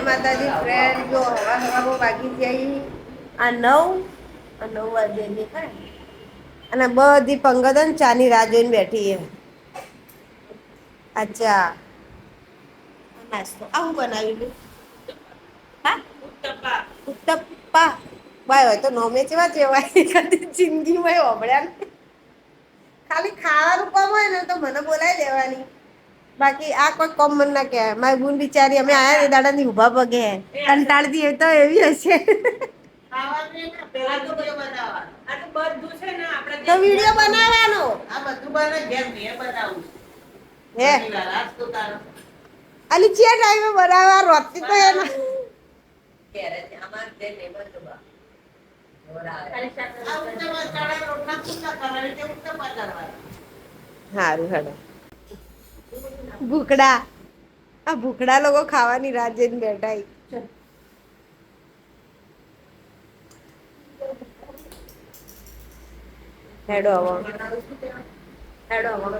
માતાજી ફ્રેન્ડ જો હવામાં બાકી જઈ આ 9 વાગે દેખાય અને બધી પંગત ચાની રાહ જોઈને બેઠી છે. અચ્છા નાસ્તો આવું બનાવેલું હા ઉત્તપ્પા બાય હોય તો નોમે ચેવા ચેવાય જિંદગીમાં હોભળ્યા ખાલી ખાવાનું કામ હોય ને તો મને બોલાય દેવાની બાકી આ કોઈ કોમ મન ના કહેવાય મારી બૂન બિચારી અમે આયા ને દાડા ની ઊભા પગે કંટાળતી હોય તો એવી હશે તો વિડિયો બનાવવાનો આ બધું બને જેમ મેં બનાવું હે અલી ચે ટાઈમે બનાવવા રોતી તો એના કેરે અમાર દે ને બધું હારું હેડો ભૂખડા આ ભૂખડા લોકો ખાવાની રાહ જોઈને બેઠા હેડો હવે હેડો હવે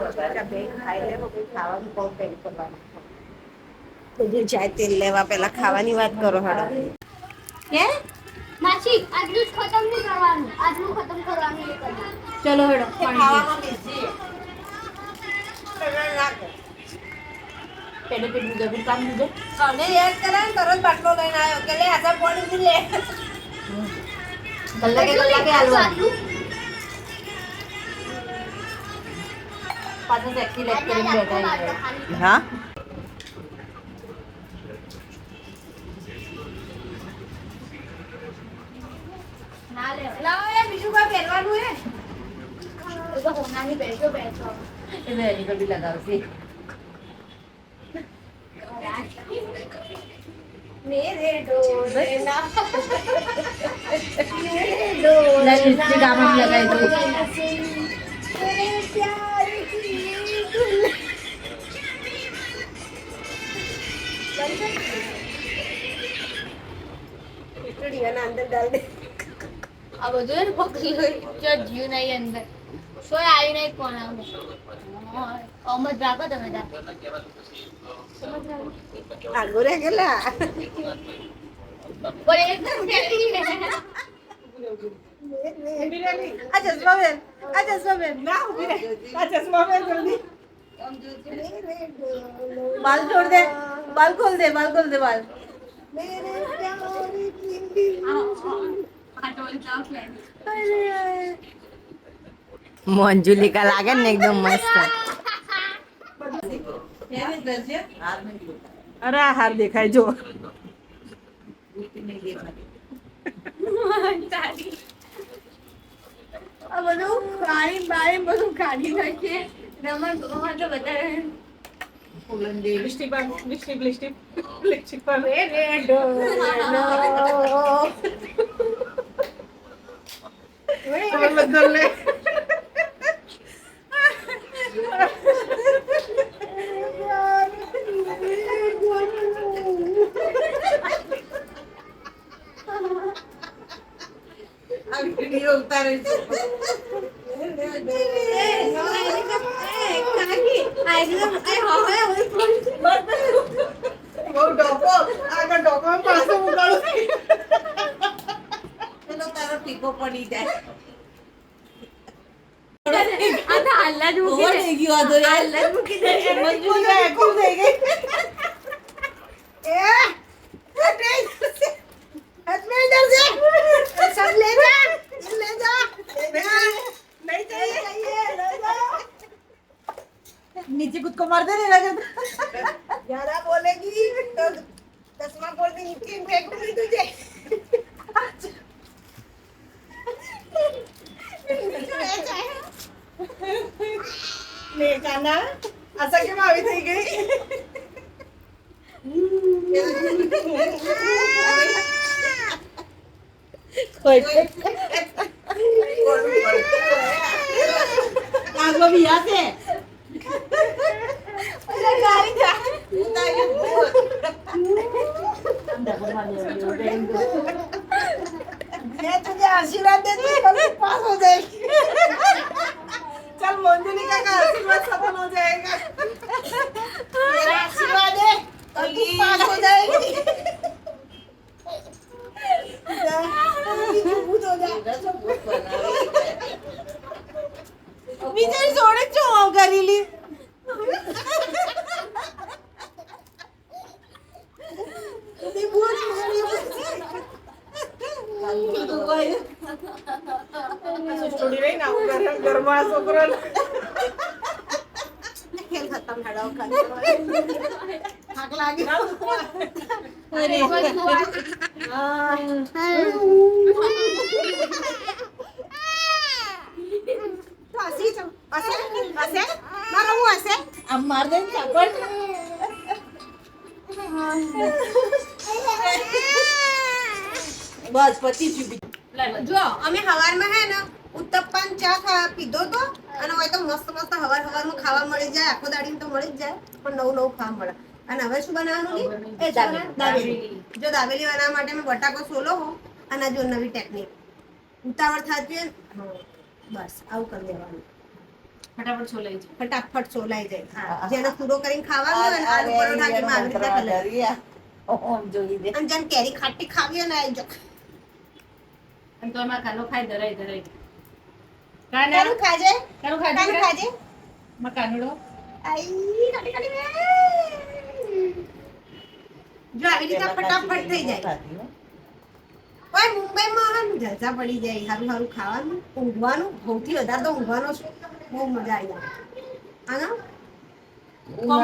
ખાઈ લે ખાવાનું બહુ પેન કરવાનું બધું જાય તેલ લેવા પેલા ખાવાની વાત કરો હેડો હે માસી આટલું જ ખતમ નહીં કરવાનું આટલું ખતમ કરવાનું એ કરવાનું ચલો હેડો ખાવામાં બેસી પેડે પેડ મુજબ કામ મુજબ અને યાદ કરે ને તરત બાટલો લઈને આવ્યો કે લે આજા પાણી લે કલાકે હાલવાનું પાછો સેક્સી લેક કરીને બેઠા છે. હા ના લે લાવો એ બીજું કોઈ પહેરવાનું હે તો હોનાની બેઠો એ વેરી ગડી લગાવશે. મેરે ડોરેલા લિપસ્ટિક આમાં લગાવી દઉં. મેરે પ્યાર કી દુલ્હન પિટડીના અંદર ડાલ દે આ બધું ને પકડી જો જીવ નહીં અંદર સોય આવી નહીં કોણ આવું અમદ રાખો તમે આગો રે ગેલા પણ એકદમ ટેટી આ ચશ્મા બેન ના ઉભી રે આ ચશ્મા બેન જલ્દી બાલ છોડ દે બાલ ખોલ દે બાલ મેરે પ્યારી કી મંજુલિકા લાગે ને એકદમ મસ્ત. અરે આ હાર દેખાય જો આ બધું પાણી બાળી બધું કાઢી નાખીએ રમણ તો બતાવે લિપસ્ટિક પર મેરે ડોરેલો બદલ લે આ વિડિયો ઉતારે છે બહુ ડોકો આગળ ડોકો પાછો ઉગાડો એનો તારો ટીકો પડી જાય આ તો હાલત મૂકી દે ગયો હતો હાલત મૂકી દે મંજુલિકા એકું થઈ ગઈ એ હસમે ઇધર से सब ले जा नहीं चाहिए ले जा नीचे खुद को मार दे नहीं लगे ज्यादा बोलेगी तो चश्मा बोल के नीचे फेंकूंगी तुझे ले जाना असं केव्हा हवी થઈ ગઈ કોઈ આગો બિયા છે અરે ગાડી જા मैं तुझे आशीर्वाद देती हूँ कल पास हो जाएगी चल मंजुलिका का आशीर्वाद सफल हो जाएगा मेरा आशीर्वाद है कल तू पास हो जाएगी સ્ટોરી રહી ને આવું ઘરમાં છોકરો ખેલ ખતમ હેડો થાક લાગે તો હસી છો હસે મારો હું હસે આમ માર દે ને ચાપડ. બસ પતી ગયું. જો અમે હવારમાં હે ને ઉત્તપમ ચા પીધો તો અને હોય તો મસ્ત મસ્ત હવારમાં ખાવા મળી જાય આખો દાડીને તો મળી જ જાય પણ નવું નવું ખાવા મળે અને હવે શું બનાવવાનું લી? એ દાબેલી. જો દાબેલી બનાવવા માટે મેં બટાકો સોલો હો અને જો નવી ટેકનિક ઉતાવળ થતી હોય ને બસ આવું કરી દેવાનું ફટાફટ સોલાઈ જાય હા જેને પૂરો કરીને ખાવાનું હોય ને આલુ પરોઠા કે આવી રીતે ખલે ઓમ જોઈ દે. અને જેને કેરી ખાટી ખાવી હોય ને આવી જાય કાનું ખાજે કાનું ખાજે આઈ કાટી કાટી મે જો આવી રીતે ફટાફટ થઈ જાય ઓય મુંબઈમાં જલસા પડી જાય હારું હારું ખાવાનું ઊંઘવાનું સૌથી વધારે તો ઊંઘવાનો છે બહુ મજા આવી જાય આના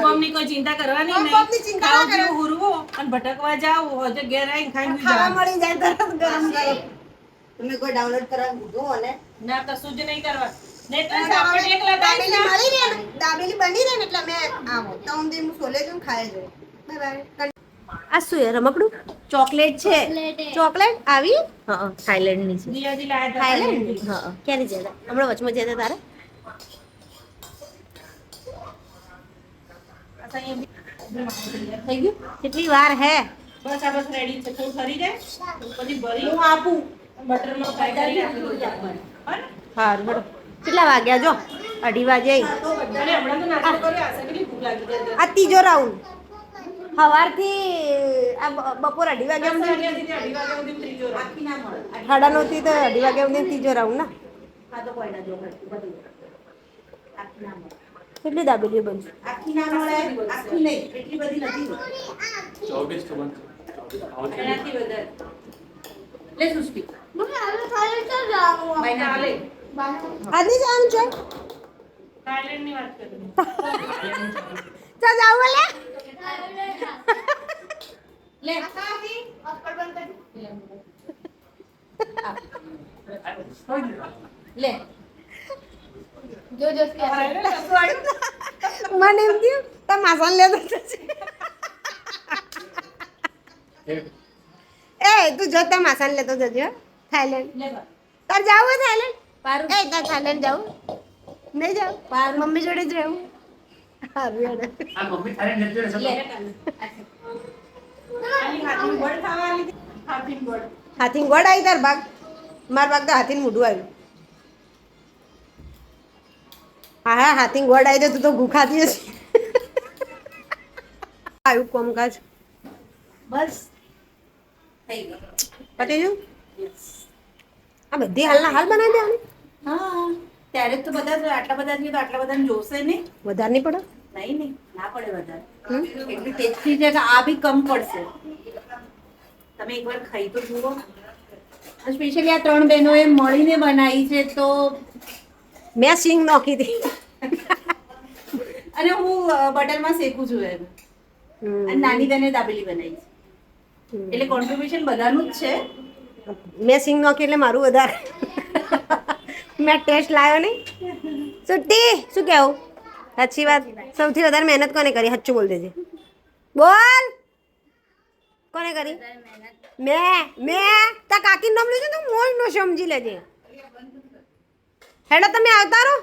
કોમની કોઈ ચિંતા કરવાની નહીં. કોમની ચિંતા ના ખાવું કરે. પીવું હુરવું અને ભટકવા જાવ હોજે ઘેર આવીને ખાઈને સુઈ ખાવા જવાનું. મળી જાય તરત ગરમ ગરમ તમે કોઈ ડાઉનલોડ કરવા મૂકો અને ના કશું જ નહીં કરવા. નહીં તો આપણે એક લગાવીને દાબેલી મળી રહે ને દાબેલી બની રહે ને એટલે મેં આવો તો હું સોલે જઉં ખાઈ જઉં બાય બાય આ શું યાર રમકડું ચોકલેટ છે ચોકલેટ આવી હા થાઈલેન્ડ ની છે. દિયાજી લાયા હતા થાઈલેન્ડ હા ક્યારે જતા હમણાં વચમાં જતા તારે થઈ ગયું કેટલી વાર હે બસ આ બસ રેડી છે. થોડું ફરી જાય પછી ભરી હું આપું બટરમાં ફ્રાય કરી આપી દઉં આપણને. હો ને? સારું બરો કેટલા વાગ્યા જો 2:30 વાગે અને હમણાં તો નાસ્તો કર્યો હશે કેટલી ભૂખ લાગી જાય. આ ત્રીજો રાઉન્ડ સવારથી આ બપોર 2:30 વાગ્યા સુધી વાગ્યાથી 2:30 વાગ્યા સુધી ત્રીજો રાઉન્ડ. આખી ના મળે. 9:30 થી તો 2:30 વાગ્યા સુધી ત્રીજો રાઉન્ડ ના આ તો કોઈ ના જો બધું. આખી ના મળે. કેટલી દાબેલીઓ બનશે આખી ના મળે. આખી નહીં. એટલી બધી નથી. 24 તો બનશે. એનાથી વધારે. લે સુસ્તી. ભાઈ ના લે. આજે જવાનું છે થાઈલેન્ડની વાત કરું. ચા જાવ લે લે. લે. જો જો કે મને એમ થયું તો માસણ લેતો એ તું જો તો માસણ લેતો જજો થાઈલેન્ડ લે બા. તાર જાવું હોય થાઈલેન્ડ પારું. એ તાર થાઈલેન્ડ જાવું નહીં જાવ મમ્મી જોડે જ રહેવું હારું હેડો. આ મમ્મી તારે નથી જોડે લે. ખાલી હાથીની ગોળ ખાવા લીધી. હાથીની ગોળ. હાથીન ગોળ આવી તાર ભાગ માર ભાગ તો હાથીન મોઢું આવ્યું હા હા હાથીન ગોળ આવી તો તું તો ગુખાતી હશે આવ્યું કોમકાજ બસ થઈ ગયું. પતી ગયું આ બધી હાલના હાલ બનાવી દેવાની હા ત્યારે જ તો બધા આટલા બધા થયું તો આટલા બધાને જોશે નહીં. વધારે નહીં પડે નહીં નહીં ના પડે વધારે. હમ? એટલી ટેસ્ટી છે કે આ બી કમ પડશે. તમે એકવાર ખાઈ તો જુઓ. સ્પેશિયલી આ 3 બહેનોએ મળીને બનાવી છે તો મેં સિંગ નોખી હતી અને હું બટરમાં શેકું છું એમ. અને નાની બેને દાબેલી બનાવી છે એટલે કોન્ટ્રીબ્યુશન બધાનું જ છે. મેં સિંગ નોખી એટલે મારું વધારે મેં ટેસ્ટ લાવ્યો નહીં સુટ્ટી શું કહેવું સાચી વાત સૌથી વધારે મહેનત કોને કરી સાચું બોલ દેજે બોલ કોને કરી મેં તા કાકીનું નામ લીધું તું મોજ નો સમજી લેજે હેડો તમે આવતા રહો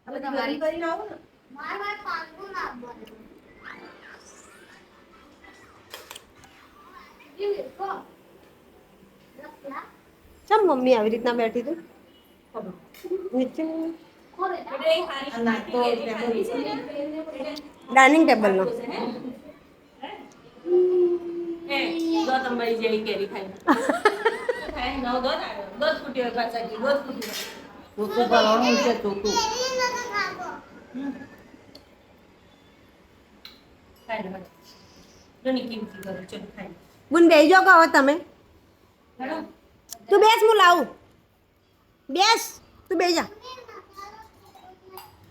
હવે તમારી કરીને આવો ને. ચમ મમ્મી આવી રીતના બેઠી તું નીચે ડાઇનિંગ ટેબલનો એ દો તંબાઈ જેવી કેરી ખાઈને. ખાઈ નવ દો ને. દો જ ફૂટી હોય પાછા ઘી. દો જ ફૂટી હોય. ચોખ્ખું કરવાનું છે ચોખ્ખું. ખાઈ લો. જો નિકી નિકી કરો. ચલો ખાઈ લો. ગુણ બેસી જાઓ કહો તમે તું બેસ હું લાવું બેસ તું બેસી જા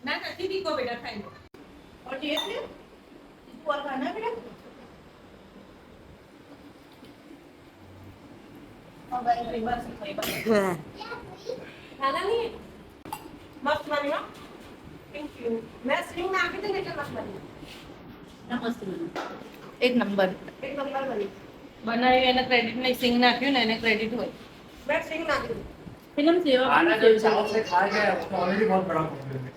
ના નથી દીકો બેટા ખાઈ લો और ये फिर इसको और खाना है बेटा હા ખાના નહીં मस्त बनी हो थैंक यू मैं स्ट्रिंग में आके तो बेटा मस्त बनी મસ્ત એક નંબર एक नंबर बनी બનાવી એને ક્રેડિટ નહીં સિંગ નાખ્યું ને એને ક્રેડિટ હોય मैं स्ट्रिंग ना दूं એકદમ સેવા खाना जो चावल से खा गया उसको ऑलरेडी बहुत बड़ा प्रॉब्लम है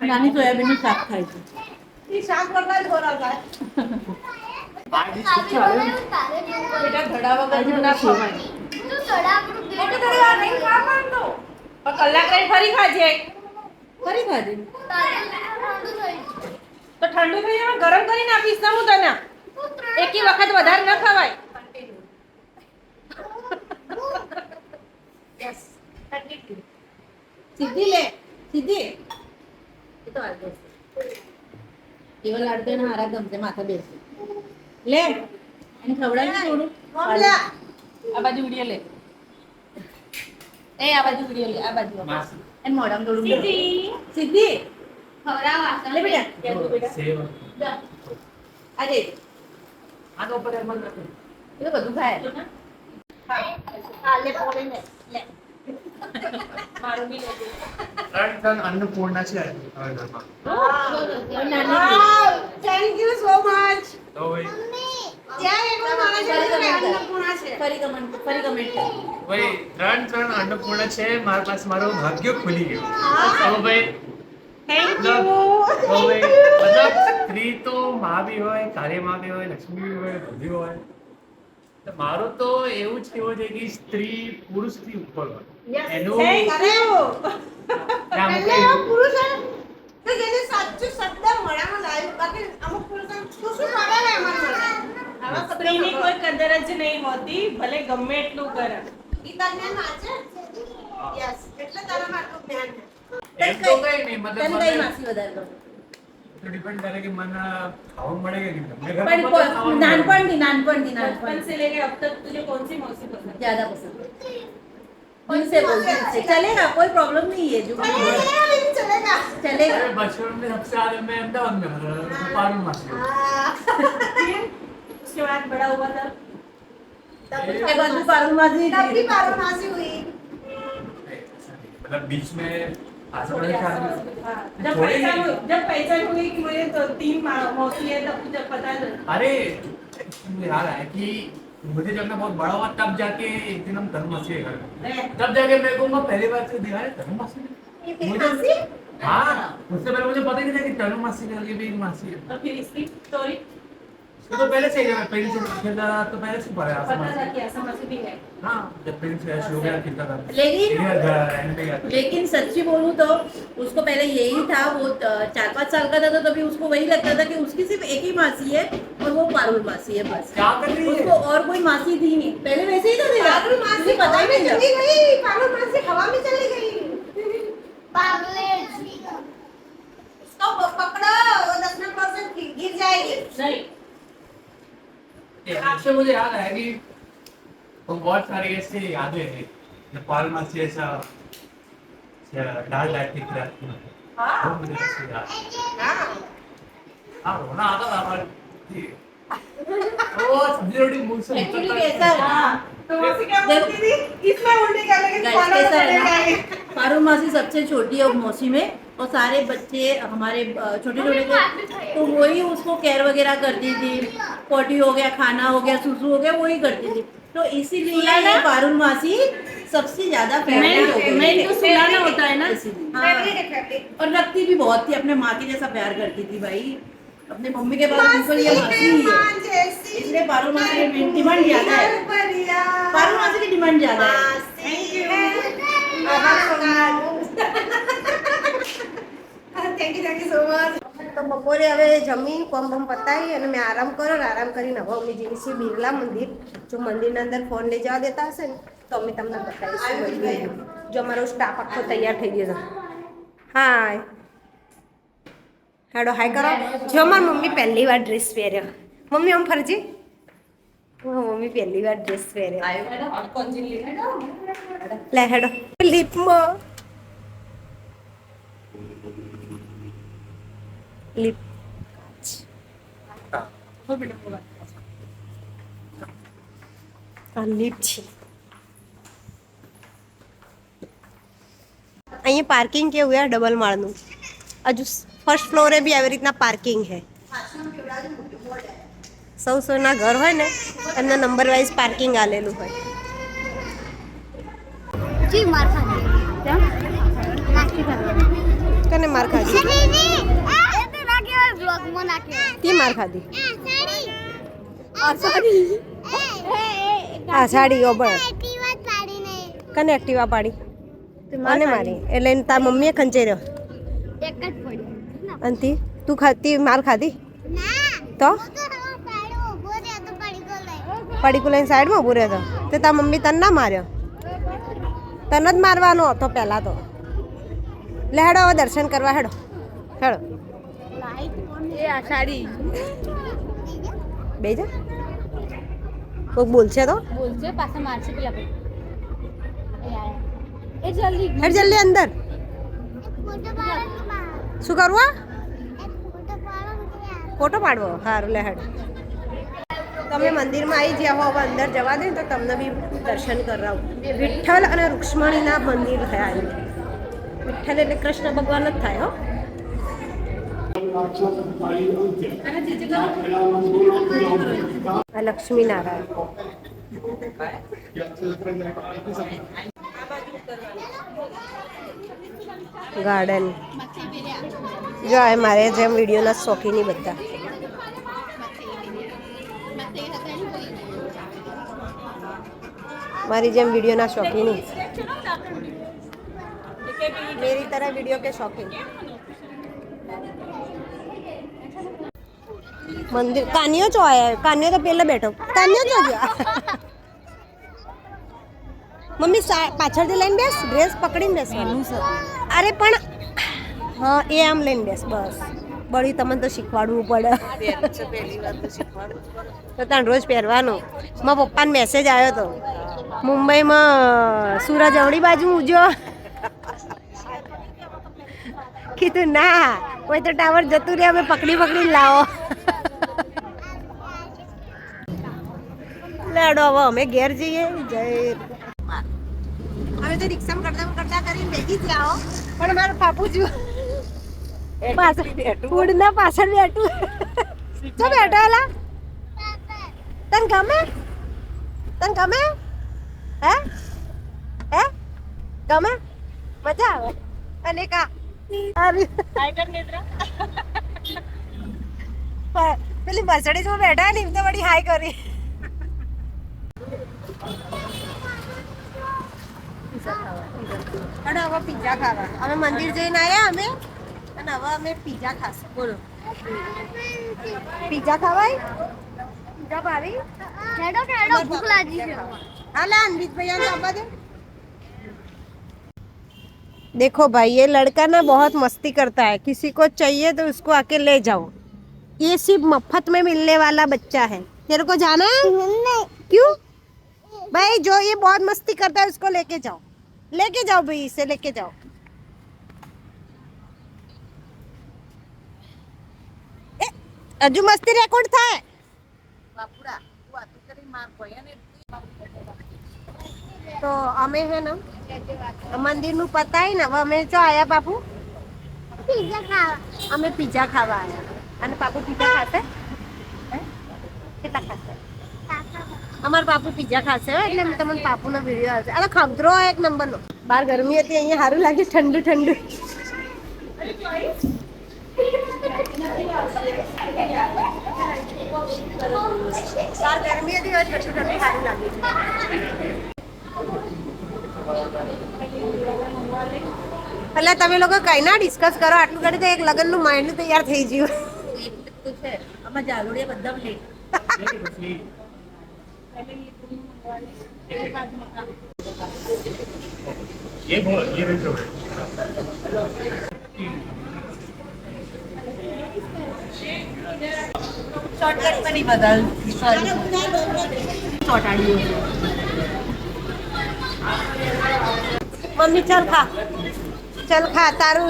નાની સોયાબીનનું શાક ખાય છે ये शाम करता हो रहा था બેટા ઘડા વગર ના ખવાય મોટો થોડી વાર નહીં ખાવાનું તો પણ કલાક રહી ફરી ખાજે ફરી ખાધી તો ઠંડુ થઈ જાય ગરમ કરીને આપીશ ને હું તને એકી વખત વધારે ન ખવાય यस कंटिन्यू સીધી લે સીધી એ તો આલદે એવા લાડુ એને હારા ગમશે માથા બેસે લે એને ખવડાવી થોડું मम्मी આ બાજુ વિડિયો લે એ આ બાજુ વિડિયો લે આ બાજુ मासी એને મોઢામાં થોડું સીધી સીધી ખવડાવ લે બેટા सेव અરે आगे ऊपर है मत रखो એ તો બધું ખાય ले पोले ले ले મારું બી લેજો ત્રણ अन्नपूर्णा છે હવે ઘરમાં wow thank you so much તો ભાઈ ત્યાં એકલું મારા જોડે અન્નપૂર્ણા છે ફરી કમેન્ટ કર ભાઈ ત્રણ अन्नपूर्णा છે મારા પાસે મારું ભાગ્ય ખુલી ગયું તો ભાઈ થેન્ક मतलब યુ तो भाई मतलब स्त्री तो माँ भी હોય કાર્ય માં भी હોય લક્ષ્મી भी હોય બધી હોય તો મારું તો એવું જ કેવું છે કે સ્ત્રી પુરુષથી ઉપર હોય એનું થેન્ક યુ નામ એટલે એવો પુરુષ છે કે જેને સાચું શબ્દ મળામાં લાવ્યું બાકી અમુક પુરુષો શું શું કરે ને એમાં આવા સ્ત્રીની કોઈ કદર જ નહીં હોતી ભલે ગમે એટલું કરે ગીતા જ્ઞાન વાંચે યસ એટલે તારા માટે જ્ઞાન છે એમ તો કઈ નહીં તને मतलब કઈ મને માસી વધારે ગમે તો ડિપેન્ડ કરે કે મને ખાવા મળે કે નહીં તમને ઘરમાં પણ બધા ખાવાનું મળે. નાનપણથી बचपन से लेके अब तक तुझे कौन सी मौसी पसंद है ज्यादा पसंद दिल से बोल दिल से चलेगा कोई प्रॉब्लम नहीं है जो चलेगा चलेगा चलेगा अरे बचपन में सबसे ज्यादा मैं अहमदाबाद में था पारुल मासी उसके बाद बड़ा हुआ था एक बार भी पारुल मासी तब भी पारो नासी हुई मतलब बीच में आशा बड़ा था जब थोड़ी पहचान नहीं। जब पहचान हुई कि मुझे तो 3 मौसी है तब तुझे पता है अरे मुझे याद आया कि मुझे जब मैं बहुत बड़ा हुआ तब जाके एक दिन हम धर्ममासी के घर गए तब जाके मेरे को मैं पहली बार से देखा है धर्ममासी ये तेरी मुझे मासी हाँ उससे पहले मुझे पता ही नहीं था कि धर्ममासी करके भी एक मासी है और फिर इसकी स्टोरी उसको तो पहले से ही मैं पहले से खेलता था तो पहले से पढ़ा पता था आसमान कि ऐसा मौसी भी है हाँ जब पहले से ऐसे हो गया खेलता था लेकिन इधर घर रहने पे गया था लेकिन सच्ची बोलूं तो उसको पहले यही था वो 4-5 साल का था तो तभी उसको वही लगता था कि उसकी सिर्फ एक ही मासी है और वो पारुल मासी है बस क्या कर रही है उसको और कोई मासी थी नहीं पहले वैसे ही था तेरा पारुल मासी तुझे पता ही नहीं चली था गई पारुल मासी हवा में चली गई उसको पकड़ो वो 10% गिर जाएगी नहीं आपसे मुझे याद आया कि वो बहुत सारी ऐसी यादें हैं जब पालमा से ऐसा डाल लाइट दिख रहा था वो मुझे ऐसे याद हाँ रोना आता था पर वो सब्जी रोटी मुंह से एक्चुअली निकलता कैसा है ना तो मौसी क्या बोलती थी इसमें उल्टी कर लगे गाइस कैसा है ना पारुल मासी सबसे छोटी है मौसी में और सारे बच्चे हमारे छोटे छोटे थे तो वही उसको केयर वगैरह करती थी पोटी हो गया खाना हो गया सुसु हो गया वही करती थी तो इसीलिए ये पारुल मासी सबसे ज्यादा फेवरेट हो गई मेन तो सुलाना होता है ना इसीलिए। फैमिली है फैमिली और रखती भी बहुत थी अपने माँ के जैसा प्यार करती थी भाई अपने मम्मी के बाद बिल्कुल ये मासी ही है इसलिए पारुल मासी की डिमांड ज्यादा है पारुल मासी की डिमांड ज्यादा है थैंक यू सो मच તો બપોરે હવે જમીન કોમ બમ પતાવી અને મેં આરામ કર્યો ને આરામ કરીને હવે અમે જઈએ છીએ બિરલા મંદિર જો મંદિરના અંદર ફોન લઈ જવા દેતા હશે ને તો અમે તમને બતાવીશું બધું. જો અમારો સ્ટાફ આખો તૈયાર થઈ ગયો છે હાય હેડો હાય કરો. જો મારી મમ્મી પહેલી વાર ડ્રેસ પહેર્યો. મમ્મી આમ ફરજી. મમ્મી પહેલી વાર ડ્રેસ પહેર્યો. લે હેડો લિપમાં લિપ આ લિપ છે. અહીંયા પાર્કિંગ કેવું है डबल माળનું. હજુ ફર્સ્ટ ફ્લોરે બી આવી રીતના પાર્કિંગ है. સૌના ઘર હોય ને એમના નંબર વાઇઝ પાર્કિંગ આલેલું હોય. જી માર ખાધી નાખી ખાધી કને માર ખાધી? એ તો નાખી વ્લોગ માં નાખી તી માર ખાધી. આ સાડી આ સાડી ઓબળ એક્ટિવા પાડી ને કને એક્ટિવા પાડી મને મારી એટલે તાર મમ્મીએ ખંચેર્યો એક જ પડી અંતી તું ખાતી માર ખાધી ના તો તો પાડો ઉભો રે તો પડી ગયો લે પડીકુ લઈને સાઈડમાં ઊભું રહ્યો તો તાર મમ્મી તને ના માર્યો? તને જ મારવાનો હતો પહેલા તો. લે હેડો હવે દર્શન કરવા હેડો હેડો એ આ સાડી બે જા કોક બોલશે તો બોલશે પાછા મારશે પેલા ભાઈ એ જલ્દી હેડ જલ્દી અંદર. ફોટો પાડો શું કરવું? ફોટો પાડો ફોટો પાડવો? સારું લે હેડ. તમે મંદિરમાં આવી ગયા હો હવે અંદર જવા દે તો તમને બી દર્શન કરાવું. વિઠ્ઠલ અને રૂક્ષ્મણીના મંદિર થયા એમ. વિઠ્ઠલ એટલે કૃષ્ણ ભગવાન જ થાય હો. આ લક્ષ્મી નારાયણ ગાર્ડન જો આ મારે જેમ વિડીયોના શોખીની બધા મારી જેમ વીડિयोના शौकीनी मेरी तरह वीडियो के शौकीन मंदिर कानियो जो आया है कानियो तो पहले बैठो कानियो जो गया मम्मी પાછળથી લઈને બેસ ડ્રેસ પકડીને બેસવાનું અરે પણ હા એ આમ લઈને બેસ બસ બળી તમને તો શીખવાડવું પડે તો તને રોજ પહેરવાનું મારા પપ્પાને મેસેજ આવ્યો હતો મુંબઈમાં સુરજ અવળી બાજુ ઉજો કીધું ના કોઈ તો ટાવર જતું રહે અમે પકડી લાવો લેડો હવે અમે ઘેર જઈએ જય અમે તો રિક્ષામાં કરતા કરીને બેસી જ આવો પણ મારું પાપુ જો ઉડના પાછળ બેઠું જો બેઠો એલા તને ગમે હે હે ગમે મજા આવે અને કા પેલી મર્સિડીઝમાં બેઠા ને તો વળી હાય કરી અને હવે પિઝા ખાવા અમે મંદિર જઈને આવ્યા અમે અને હવે અમે પિઝા ખાશું બોલો પિઝા ખવાય પિઝા ભાવી ખેડો ભૂખ લાગી છે हाला अनवित भैया ने दे देखो भाई ये लड़का ना बहुत मस्ती करता है किसी को चाहिए तो उसको आके ले जाओ ये सिर्फ मफ्फत में मिलने वाला बच्चा है तेरे को जाना है नहीं क्यों भाई जो ये बहुत मस्ती करता है उसको लेके जाओ भाई इसे लेके जाओ अजू मस्ती रेकॉर्ड था तो અમે હે ને મંદિર નું પતાય ને હવે અમે જો આયા બાપુ પિઝા ખાવા અમે પિઝા ખાવા આયા અને બાપુ પિઝા ખાશે કેટલા ખાશે અમાર બાપુ પિઝા ખાશે એટલે તમને બાપુનો વિડિયો આવશે અરે ખબરો એક નંબરનો બહાર ગરમી હતી અહીંયા સારું લાગે ઠંડુ બહાર ગરમી હતી હવે ઠંડુ સારું લાગે એટલે તમે લોકો કઈ ના ડિસ્કસ કરો આટલું કરી તો એક લગ્નનું માઇન્ડ તૈયાર થઈ ગયું આમાં જાલોડિયા બધા લેટ ये बोल ये શોર્ટકટમાં નહીં બધા ચોટાડીઓ મમ્મી ચાલ ખા, ચાલ ખા, તારું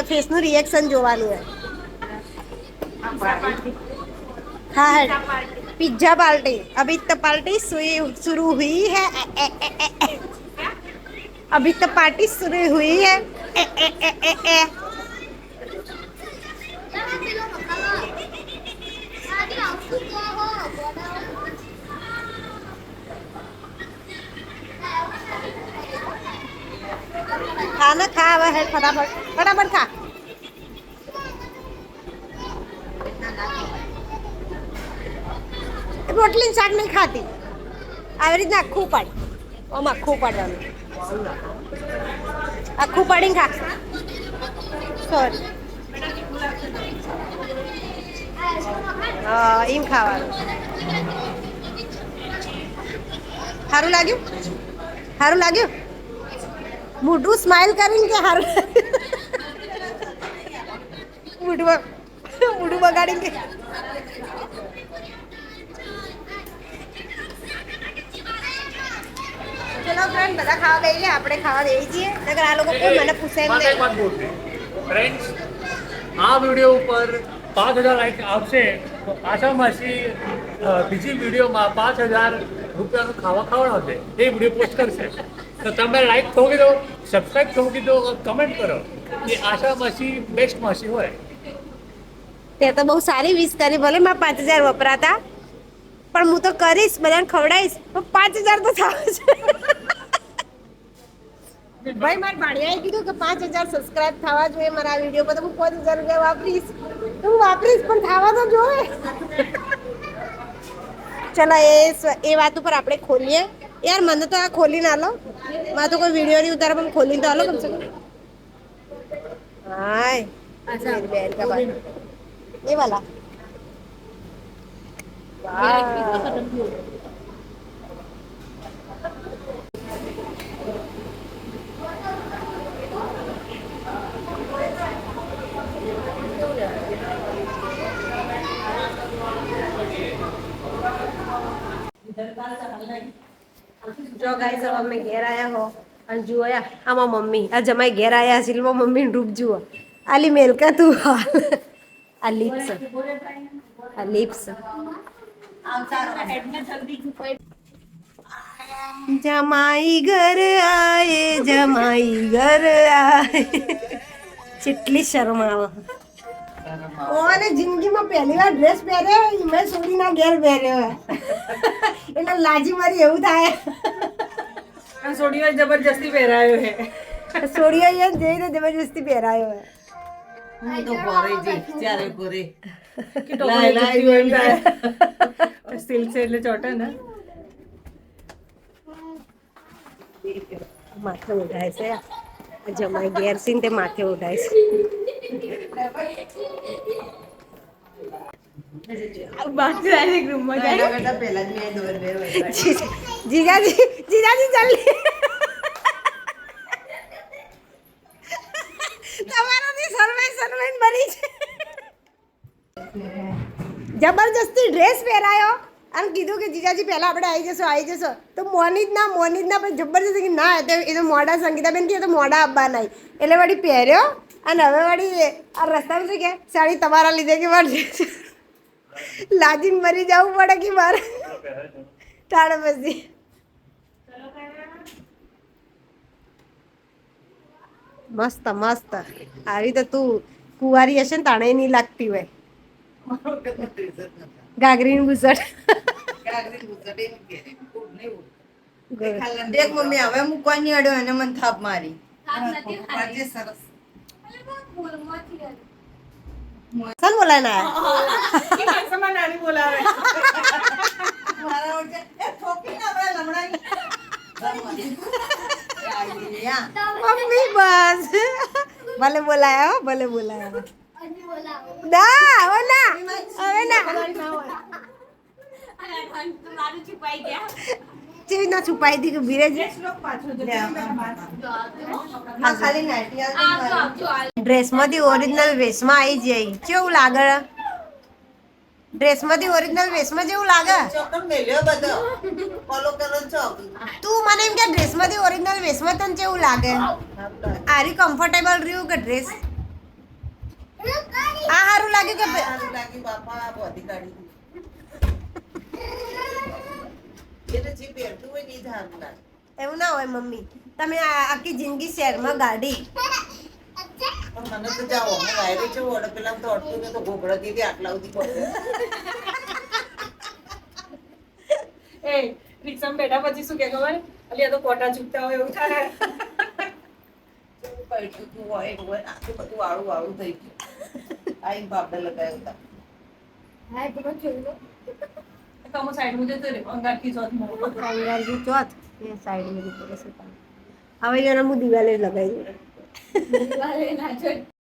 ફેસનું રિએક્શન જોવાનું હોય. हाँ पिज्जा पार्टी अभी तो पार्टी शुरू हुई है अभी तो पार्टी शुरू हुई है खाना खा हुआ है फटाफट फटाफट खा. રોટલી શાક નહીં ખાતી, આવી રીતના આખું પાડ, આમ આખું પાડવાનું, આખું પાડીને ખા. સોરી હા એમ ખાવાનું. સારું લાગ્યું, સારું લાગ્યું, મોઢું સ્માઈલ કરીને કે સારું મોઢું બગાડીને કે ચલો ફ્રેન્ડ બધા ખાવા બેસી લે, આપણે ખાવા બેસી જઈએ. નકર આ લોકો કોઈ મને પૂછે એક નહીં. વાત બોલતી ફ્રેન્ડ્સ, આ વિડીયો ઉપર 5000 લાઈક આવશે તો આશા માસી બીજી વિડીયોમાં 5000 રૂપિયાનું ખાવા ખવડાવશે, એ વિડીયો પોસ્ટ કરશે. તો તમે લાઈક ઠોકી દો, સબસ્ક્રાઈબ ઠોકી દો, કમેન્ટ કરો કે આશા માસી બેસ્ટ માસી હોય. તે તો બહુ સારી વિશ કરી, ભલે મારા 5000 વપરાતા, પણ હું તો કરીશ, બધાને ખવડાવીશ, પણ 5000 તો થાવ છે. ભાઈ મારા ભાણિયાએ કીધું કે 5000 સબસ્ક્રાઇબ થવા જોઈએ મારા આ વિડીયો પર, તો હું 5000 રૂપિયા વાપરીશ, તો હું વાપરીશ, પણ થવા તો જોઈએ. ચલો એ વાત ઉપર આપણે ખોલીએ. યાર મને તો આ ખોલીને આલો, મારે તો કોઈ વિડીયો નહીં ઉતારે, પણ ખોલીને તો આલો કમસે કમ. હાય मेरी बहन का बाल ये वाला जो गाइस अब અમે ઘેર આયા હો અને જોયા આમાં મમ્મી આ જમાઈ ઘેર આયા છે એટલે મમ્મી ને રૂપ જુઓ આલી મેલકા તું આ લિપ્સ જમાઈ ઘર આયે જમાઈ ઘર આયે કેટલી શરમ આવે ઓને જિંદગીમાં પહેલી વાર ડ્રેસ પહેર્યો મેં સોરીના ઘેર પહેર્યો એટલે લાજી મારી એવું થાય સોડીઓ જબરજસ્તી પહેરાયો હે સોડીઓ જઈને જબરજસ્તી પહેરાયો હે હું તો ઘરે જઈ ત્યારે ઘરે સ્ટીલ છે એટલે ચોટે ને માથે ઉઠાય છે જમાઈ ઘેર સીન તે માથે ઉઠાય છે જીજાજી જીજાજી જલ્દી તમારો ની સરવાઈ બની છે જબરજસ્તી ડ્રેસ પહેરાયો અને કીધું કે જીજાજી પહેલા આપણે આવી જશો તો મોની જ ના પણ જબરજસ્તી કે ના એ તો મોડા સંગીતાબેન કે તો મોડા આવવા નહીં એટલે વળી પહેર્યો અને હવે વળી આ રસ્તામાં શું કે સાડી તમારા લીધે કે મારે લાજીને મરી જવું પડે કે મારે ટાળે પછી મસ્ત મસ્ત આવી તો તું કુંવારી હશે ને તાણે નહીં લાગતી હોય ગાગરીન બુસટ દેખ મમ્મી હવે મૂકવાની અડ્યો એને મને થાપ મારી સરસ સન બોલાય ના નાની બોલાવે મમ્મી બસ ભલે બોલાયા હો ભલે બોલાયા ના હો ના હવે ના ચેવી ના છુપાઈ દી કે ભીરે જ ડ્રેસમાંથી ઓરિજિનલ વેશમાં આવી જાય કેવું લાગે ડ્રેસમાંથી ઓરિજિનલ વેશમાં જેવું લાગે ચોકન મેલ્યો બધો ફોલો કરો ચોક તું મને એમ કે ડ્રેસમાંથી ઓરિજિનલ વેશમાં તને કેવું લાગે આરી કમ્ફર્ટેબલ રહ્યું કે ડ્રેસ આ સારું લાગ્યું કે સારું લાગ્યું બાપા બધી કાઢી એટલે જે પહેરતું હોય ને એ જ સારું લાગે એવું ના હોય મમ્મી તમે આખી જિંદગી શહેરમાં ગાડી પણ મને તો જાઓ અમે વાયરે છે ઓડે પેલા તો અડતું ને તો ઘોઘડા દીધી આટલા સુધી પડે એ રિક્ષામાં બેઠા પછી શું કે ખબર અલી આ તો કોટા ચૂકતા હોય એવું થાય પૈઠું તું હોય ને હોય આખું બધું વાળું વાળું થઈ ગયું આઈ બાપડે લગાવ્યું હતા કમો સાઈડ માં જતો રહ્યો અંગારથી જોત મોડો અંગારજી ચોથ એ સાઈડ में દીકરો છે હવે એને હું દિવાલે લગાવી દઉં ના